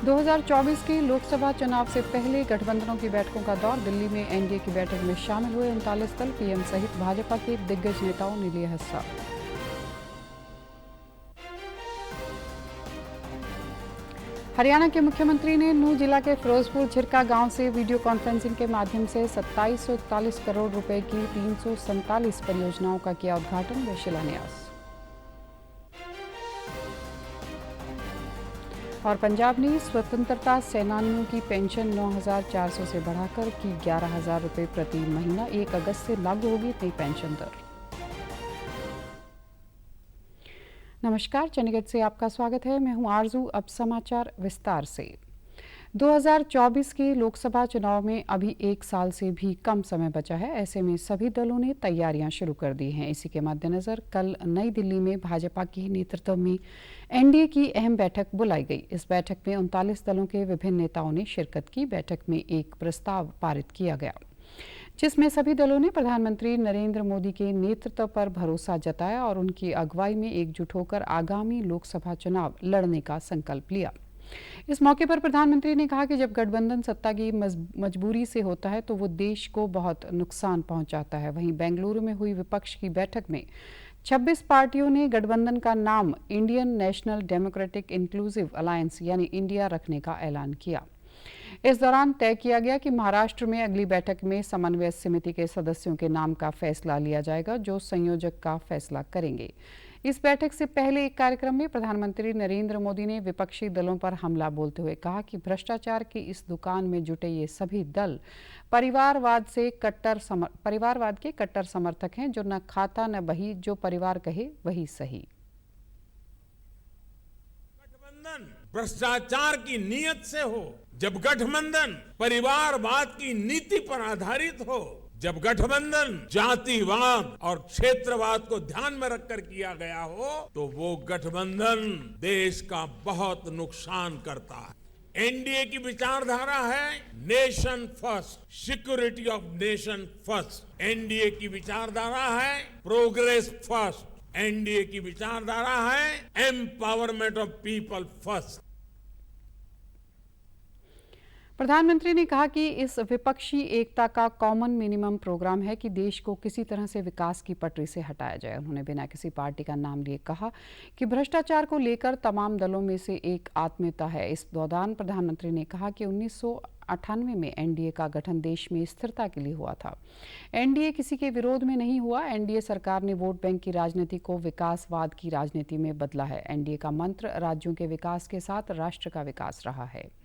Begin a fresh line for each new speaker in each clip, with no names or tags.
2024 के लोकसभा चुनाव से पहले गठबंधनों की बैठकों का दौर। दिल्ली में एनडीए की बैठक में शामिल हुए 39 दल। पीएम सहित भाजपा के दिग्गज नेताओं ने लिया हिस्सा। हरियाणा के मुख्यमंत्री ने नूंह जिला के फिरोजपुर झिरका गांव से वीडियो कॉन्फ्रेंसिंग के माध्यम से 2741 करोड़ रुपए की 347 परियोजनाओं का किया उद्घाटन व शिलान्यास। और पंजाब ने स्वतंत्रता सेनानियों की पेंशन 9,400 से बढ़ाकर की 11,000 रुपये प्रति महीना। 1 अगस्त से लागू होगी नई पेंशन दर। नमस्कार, चंडीगढ़ से आपका स्वागत है। मैं हूं आरजू। अब समाचार विस्तार से। 2024 के लोकसभा चुनाव में अभी 1 साल से भी कम समय बचा है। ऐसे में सभी दलों ने तैयारियां शुरू कर दी हैं। इसी के मद्देनजर कल नई दिल्ली में भाजपा के नेतृत्व में एनडीए की अहम बैठक बुलाई गई। इस बैठक में 39 दलों के विभिन्न नेताओं ने शिरकत की। बैठक में एक प्रस्ताव पारित किया गया जिसमें सभी दलों ने प्रधानमंत्री नरेंद्र मोदी के नेतृत्व पर भरोसा जताया और उनकी अगुवाई में एकजुट होकर आगामी लोकसभा चुनाव लड़ने का संकल्प लिया। इस मौके पर प्रधानमंत्री ने कहा कि जब गठबंधन सत्ता की मजबूरी से होता है तो वो देश को बहुत नुकसान पहुंचाता है। वहीं बेंगलुरु में हुई विपक्ष की बैठक में 26 पार्टियों ने गठबंधन का नाम Indian national democratic inclusive alliance यानी इंडिया रखने का ऐलान किया। इस दौरान तय किया गया कि महाराष्ट्र में अगली बैठक में समन्वय समिति के सदस्यों के नाम का फैसला लिया जाएगा, जो संयोजक का फैसला करेंगे। इस बैठक से पहले एक कार्यक्रम में प्रधानमंत्री नरेंद्र मोदी ने विपक्षी दलों पर हमला बोलते हुए कहा कि भ्रष्टाचार की इस दुकान में जुटे ये सभी दल परिवारवाद के कट्टर समर्थक हैं, जो न खाता न बही, जो परिवार कहे वही सही।
गठबंधन भ्रष्टाचार की नीयत से हो, जब गठबंधन परिवारवाद की नीति पर आधारित हो, जब गठबंधन जातिवाद और क्षेत्रवाद को ध्यान में रखकर किया गया हो, तो वो गठबंधन देश का बहुत नुकसान करता है। एनडीए की विचारधारा है nation first, security of nation first. NDA की विचारधारा है प्रोग्रेस फर्स्ट। एनडीए की विचारधारा है एम्पावरमेंट ऑफ पीपल फर्स्ट।
प्रधानमंत्री ने कहा कि इस विपक्षी एकता का कॉमन मिनिमम प्रोग्राम है कि देश को किसी तरह से विकास की पटरी से हटाया जाए। उन्होंने बिना किसी पार्टी का नाम लिए कहा कि भ्रष्टाचार को लेकर तमाम दलों में से एक आत्मीयता है। इस दौरान प्रधानमंत्री ने कहा कि 1998 में एनडीए का गठन देश में स्थिरता के लिए हुआ था। एनडीए किसी के विरोध में नहीं हुआ। एनडीए सरकार ने वोट बैंक की राजनीति को विकासवाद की राजनीति में बदला है। एनडीए का मंत्र राज्यों के विकास के साथ राष्ट्र का विकास रहा है।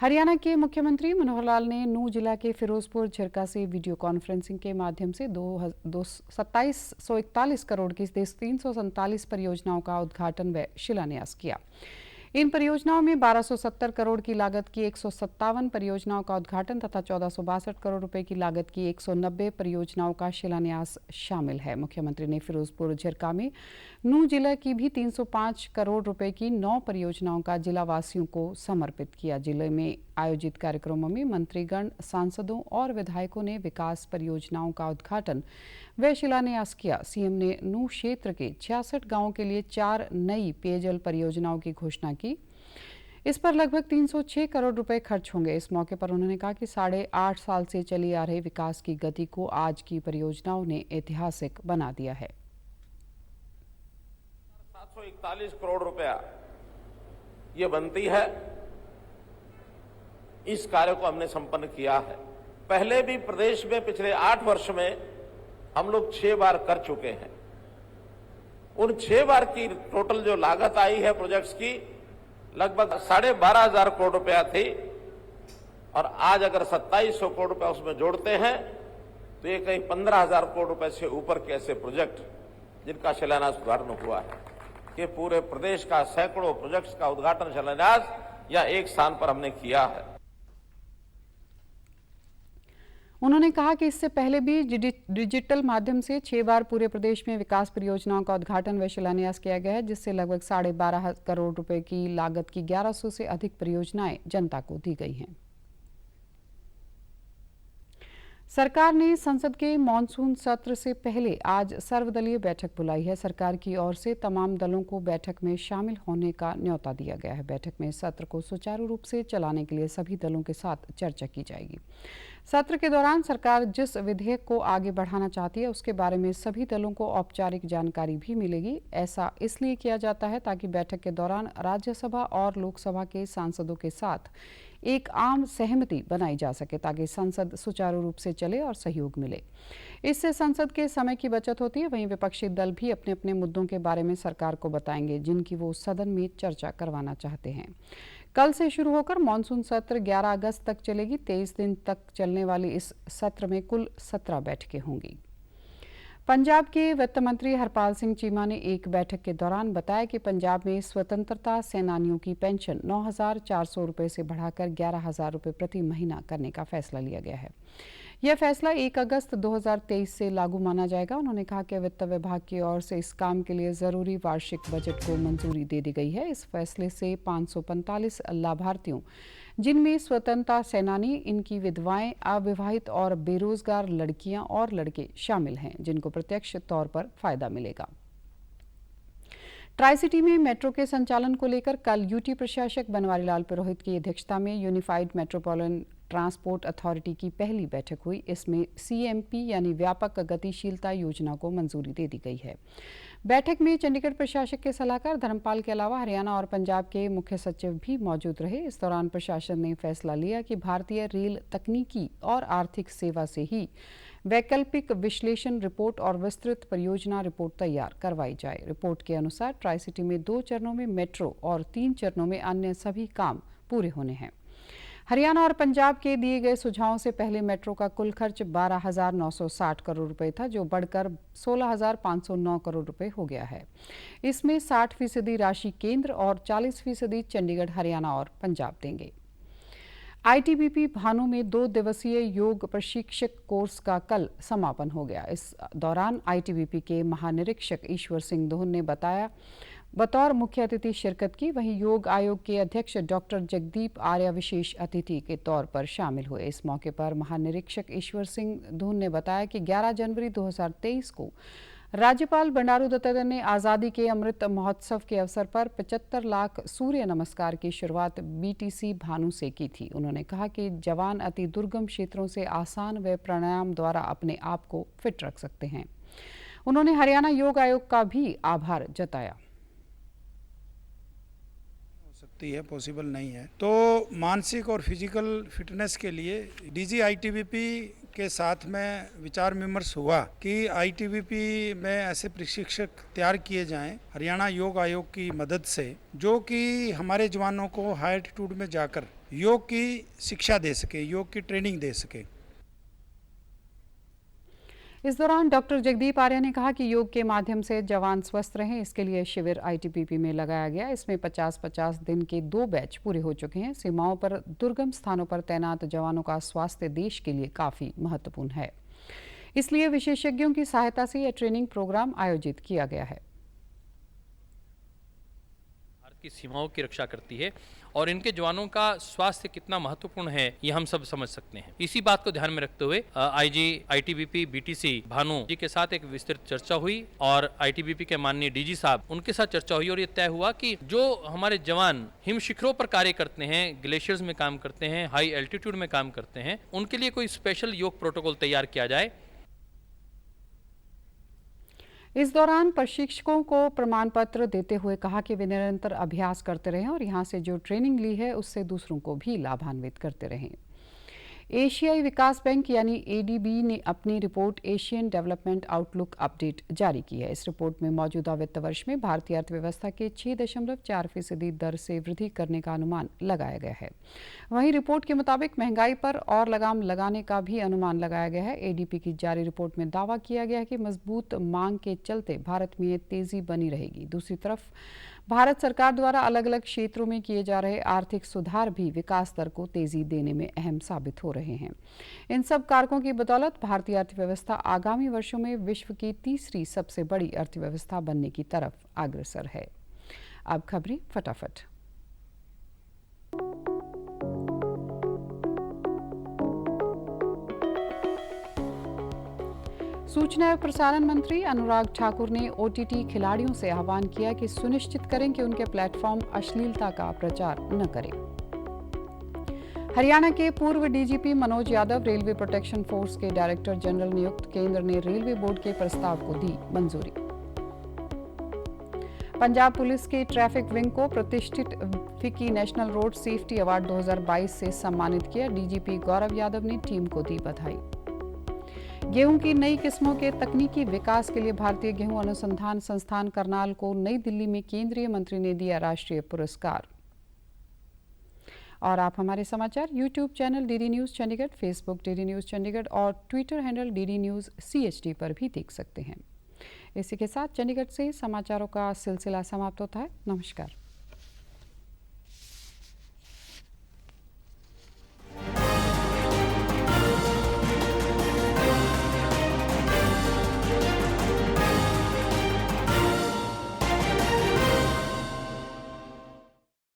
हरियाणा के मुख्यमंत्री मनोहर लाल ने नूंह जिला के फिरोजपुर झिरका से वीडियो कॉन्फ्रेंसिंग के माध्यम से 2741 करोड़ की 347 परियोजनाओं का उद्घाटन व शिलान्यास किया। इन परियोजनाओं में 1270 करोड़ की लागत की 157 परियोजनाओं का उद्घाटन तथा 1462 करोड़ रुपए की लागत की 190 परियोजनाओं का शिलान्यास शामिल है। मुख्यमंत्री ने फिरोजपुर झिरका में नूंह जिला की भी 305 करोड़ रुपए की 9 परियोजनाओं का जिलावासियों को समर्पित किया। जिले में आयोजित कार्यक्रमों में मंत्रीगण, सांसदों और विधायकों ने विकास परियोजनाओं का उद्घाटन व शिलान्यास किया। सीएम ने नूंह क्षेत्र के 66 गांवों के लिए 4 नई पेयजल परियोजनाओं की घोषणा की। इस पर लगभग 306 करोड़ रुपए खर्च होंगे। इस मौके पर उन्होंने कहा कि 8.5 साल से चली आ रही विकास की गति को आज की परियोजनाओं ने ऐतिहासिक बना दिया है।
741 करोड़ रुपया ये बनती है। इस कार्य को हमने संपन्न किया है। पहले भी प्रदेश में पिछले 8 वर्ष में हम लोग 6 बार कर चुके हैं। उन 6 बार की टोटल जो लागत आई है प्रोजेक्ट्स की लगभग 12,500 करोड़ रुपया थी, और आज अगर 2700 करोड़ रुपया उसमें जोड़ते हैं तो ये कहीं 15,000 करोड़ रुपए से ऊपर के ऐसे प्रोजेक्ट जिनका शिलान्यास उद्घाटन हुआ है। ये पूरे प्रदेश का सैकड़ों प्रोजेक्ट्स का उद्घाटन शिलान्यास या एक स्थान पर हमने किया है।
उन्होंने कहा कि इससे पहले भी डिजिटल माध्यम से 6 बार पूरे प्रदेश में विकास परियोजनाओं का उद्घाटन व शिलान्यास किया गया है, जिससे लगभग 12.5 करोड़ रुपए की लागत की 1100 से अधिक परियोजनाएं जनता को दी गई हैं। सरकार ने संसद के मॉनसून सत्र से पहले आज सर्वदलीय बैठक बुलाई है। सरकार की ओर से तमाम दलों को बैठक में शामिल होने का न्योता दिया गया है। बैठक में सत्र को सुचारू रूप से चलाने के लिए सभी दलों के साथ चर्चा की जाएगी। सत्र के दौरान सरकार जिस विधेयक को आगे बढ़ाना चाहती है उसके बारे में सभी दलों को औपचारिक जानकारी भी मिलेगी। ऐसा इसलिए किया जाता है ताकि बैठक के दौरान राज्यसभा और लोकसभा के सांसदों के साथ एक आम सहमति बनाई जा सके ताकि संसद सुचारू रूप से चले और सहयोग मिले। इससे संसद के समय की बचत होती है। वहीं विपक्षी दल भी अपने अपने मुद्दों के बारे में सरकार को बताएंगे जिनकी वो सदन में चर्चा करवाना चाहते हैं। कल से शुरू होकर मॉनसून सत्र 11 अगस्त तक चलेगी। 23 दिन तक चलने वाली इस सत्र में कुल 17 बैठकें होंगी। पंजाब के वित्त मंत्री हरपाल सिंह चीमा ने एक बैठक के दौरान बताया कि पंजाब में स्वतंत्रता सेनानियों की पेंशन 9,400 रुपये से बढ़ाकर 11,000 रुपये प्रति महीना करने का फैसला लिया गया है। यह फैसला 1 अगस्त 2023 से लागू माना जाएगा। उन्होंने कहा कि वित्त विभाग की ओर से इस काम के लिए जरूरी वार्षिक बजट को मंजूरी दे दी गई है। इस फैसले से 545 लाभार्थियों, जिनमें स्वतंत्रता सेनानी, इनकी विधवाएं, अविवाहित और बेरोजगार लड़कियां और लड़के शामिल हैं, जिनको प्रत्यक्ष तौर पर फायदा मिलेगा। ट्राई सिटी में मेट्रो के संचालन को लेकर कल यूटी प्रशासक बनवारी लाल पुरोहित की अध्यक्षता में यूनिफाइड मेट्रोपॉलिटन ट्रांसपोर्ट अथॉरिटी की पहली बैठक हुई। इसमें सीएमपी यानी व्यापक गतिशीलता योजना को मंजूरी दे दी गई है। बैठक में चंडीगढ़ प्रशासक के सलाहकार धर्मपाल के अलावा हरियाणा और पंजाब के मुख्य सचिव भी मौजूद रहे। इस दौरान प्रशासन ने फैसला लिया कि भारतीय रेल तकनीकी और आर्थिक सेवा से ही वैकल्पिक विश्लेषण रिपोर्ट और विस्तृत परियोजना रिपोर्ट तैयार करवाई जाए। रिपोर्ट के अनुसार ट्राई सिटी में 2 चरणों में मेट्रो और 3 चरणों में अन्य सभी काम पूरे होने हैं। हरियाणा और पंजाब के दिए गए सुझावों से पहले मेट्रो का कुल खर्च 12,960 करोड़ रुपए था, जो बढ़कर 16,509 करोड़ रुपए हो गया है। इसमें 60% राशि केंद्र और 40% चंडीगढ़, हरियाणा और पंजाब देंगे। आईटीबीपी भानु में 2 दिवसीय योग प्रशिक्षक कोर्स का कल समापन हो गया। इस दौरान आईटीबीपी के महानिरीक्षक ईश्वर सिंह दोहन ने बताया बतौर मुख्य अतिथि शिरकत की। वहीं योग आयोग के अध्यक्ष डॉक्टर जगदीप आर्य विशेष अतिथि के तौर पर शामिल हुए। इस मौके पर महानिरीक्षक ईश्वर सिंह दोहन ने बताया कि 11 जनवरी 2023 को राज्यपाल बंडारू दत्तात्रेय ने आज़ादी के अमृत महोत्सव के अवसर पर 75 लाख सूर्य नमस्कार की शुरुआत बीटीसी भानु से की थी। उन्होंने कहा कि जवान अति दुर्गम क्षेत्रों से आसान व प्राणायाम द्वारा अपने आप को फिट रख सकते हैं। उन्होंने हरियाणा योग आयोग का भी आभार जताया।
है पॉसिबल नहीं है, तो मानसिक और फिजिकल फिटनेस के लिए डीजी आईटीबीपी के साथ में विचार विमर्श हुआ कि आईटीबीपी में ऐसे प्रशिक्षक तैयार किए जाएं हरियाणा योग आयोग की मदद से, जो कि हमारे जवानों को हाई एल्टीट्यूड में जाकर योग की शिक्षा दे सके, योग की ट्रेनिंग दे सके।
इस दौरान डॉक्टर जगदीप आर्य ने कहा कि योग के माध्यम से जवान स्वस्थ रहें, इसके लिए शिविर आईटीबीपी में लगाया गया। इसमें 50-50 दिन के 2 बैच पूरे हो चुके हैं। सीमाओं पर दुर्गम स्थानों पर तैनात जवानों का स्वास्थ्य देश के लिए काफ़ी महत्वपूर्ण है, इसलिए विशेषज्ञों की सहायता से यह ट्रेनिंग प्रोग्राम आयोजित किया गया है।
भारत की सीमाओं की रक्षा करती है और इनके जवानों का स्वास्थ्य कितना महत्वपूर्ण है ये हम सब समझ सकते हैं। इसी बात को ध्यान में रखते हुए आईजी आईटीबीपी बीटीसी भानु जी के साथ एक विस्तृत चर्चा हुई और आईटीबीपी के माननीय डीजी साहब उनके साथ चर्चा हुई और ये तय हुआ कि जो हमारे जवान हिम शिखरों पर कार्य करते हैं, ग्लेशियर्स में काम करते हैं, हाई एल्टीट्यूड में काम करते हैं, उनके लिए कोई स्पेशल योग प्रोटोकॉल तैयार किया जाए।
इस दौरान प्रशिक्षकों को प्रमाण पत्र देते हुए कहा कि वे निरंतर अभ्यास करते रहें और यहां से जो ट्रेनिंग ली है उससे दूसरों को भी लाभान्वित करते रहें। एशियाई विकास बैंक यानी एडीबी ने अपनी report Asian development outlook update जारी की है। इस रिपोर्ट में मौजूदा वित्त वर्ष में भारतीय अर्थव्यवस्था के 6.4% दर से वृद्धि करने का अनुमान लगाया गया है। वहीं रिपोर्ट के मुताबिक महंगाई पर और लगाम लगाने का भी अनुमान लगाया गया है। एडीबी की जारी रिपोर्ट में दावा किया गया है कि मजबूत मांग के चलते भारत में तेजी बनी रहेगी। दूसरी तरफ भारत सरकार द्वारा अलग अलग क्षेत्रों में किए जा रहे आर्थिक सुधार भी विकास दर को तेजी देने में अहम साबित हो रहे हैं। इन सब कारकों की बदौलत भारतीय अर्थव्यवस्था आगामी वर्षों में विश्व की तीसरी सबसे बड़ी अर्थव्यवस्था बनने की तरफ अग्रसर है। अब खबरें फटाफट। सूचना एवं प्रसारण मंत्री अनुराग ठाकुर ने ओटीटी खिलाड़ियों से आह्वान किया कि सुनिश्चित करें कि उनके प्लेटफॉर्म अश्लीलता का प्रचार न करें। हरियाणा के पूर्व DGP Manoj Yadav railway protection force के डायरेक्टर जनरल नियुक्त, केंद्र ने रेलवे बोर्ड के प्रस्ताव को दी मंजूरी। पंजाब पुलिस के ट्रैफिक विंग को प्रतिष्ठित फिकी नेशनल रोड सेफ्टी अवार्ड 2022 से सम्मानित किया। डीजीपी गौरव यादव ने टीम को दी बधाई। गेहूं की नई किस्मों के तकनीकी विकास के लिए भारतीय गेहूं अनुसंधान संस्थान करनाल को नई दिल्ली में केंद्रीय मंत्री ने दिया राष्ट्रीय पुरस्कार। और आप हमारे समाचार YouTube channel DD news Chandigarh, Facebook DD news Chandigarh और Twitter handle DD news CHD पर भी देख सकते हैं। इसी के साथ चंडीगढ़ से समाचारों का सिलसिला समाप्त होता है। नमस्कार।